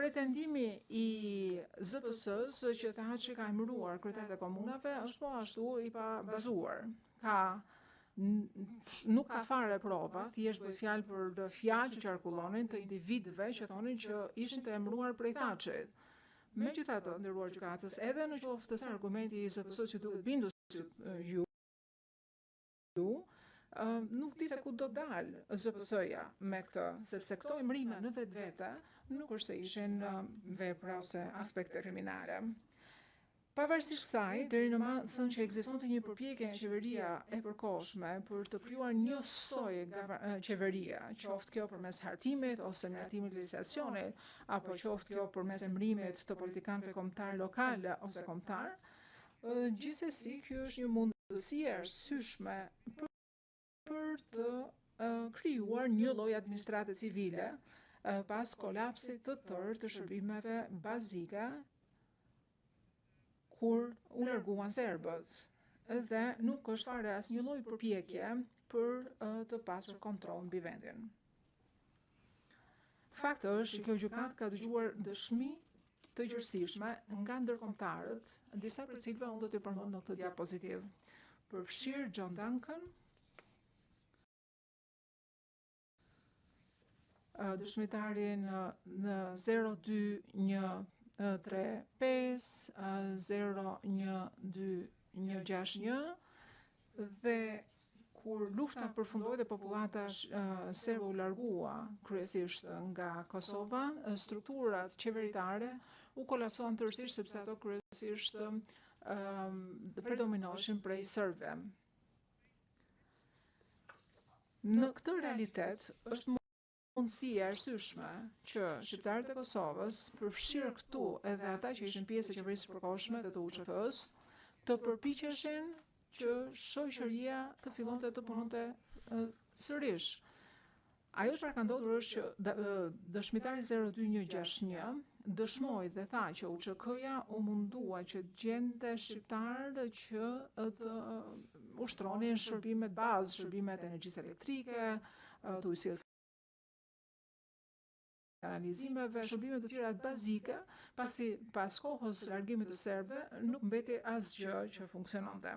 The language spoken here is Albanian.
Pretendimi i ZPS-s që Thaçi ka emëruar kryetarët e komunave është po ashtu i pabazuar. Nuk ka fare prova, thjesht bëhet fjalë për fjalë që qarkullonin të individëve që thonin që ishin të emëruar prej Thaçit. Megjithatë, nderuar gjykatës, edhe në qoftë se argumenti i ZPS-s që duhet bindur ju, nuk di se ku do dalë ZPS-ja me këtë, sepse këto emërime në vetvete nuk është se ishin vepra ose aspekte kriminale. Pavarësisht kësaj, deri në masën që ekzistonte një përpjekje nga qeveria e përkohshme për të krijuar një soi qeverie, qoftë kjo përmes hartimit ose mirëtimit legjislacionit, apo qoftë kjo përmes emërimit të politikanëve kombëtar lokale ose kombëtar, gjithsesi kjo është një mundësi e arsyeshme për të krijuar një lloj administrate civile pas kolapsit të tërë të shërbimeve bazike kur u larguan serbët. Dhe nuk është fare asnjë lloj përpjekje për të pasur kontroll mbi vendin. Fakti është që kjo gjykatë ka dëgjuar dëshmi të gjërësishme nga ndërkombëtarët, disa për cilëve unë do t'i përmend në këtë diapozitiv. Përfshirë John Duncan, dëshmitarin në 02135, 012161 dhe kur lufta përfundoi dhe popullata serbe u largua kryesisht nga Kosova, strukturat qeveritare u kolapsuan tërësisht sepse ato kryesisht predominoshin prej serbëve. Në këtë realitet është mundësi e arsyeshme që shqiptarët e Kosovës, përfshirë këtu edhe ata që ishin pjesë e qeverisë së përkohshme dhe të UÇK-s, të përpiqeshin që shoqëria të fillonte të punonte sërish. Ajo çfarë ka ndodhur është që dëshmitari 02161 dëshmoi dhe tha që UÇK-ja u mundua që gjente shqiptarë që të ushtronin shërbimet bazë, shërbimet energjisë elektrike, të ujësisë analizimeve, shërbime të tjera bazike, pasi pas kohës largimit të serbëve nuk mbeti asgjë që funksiononte.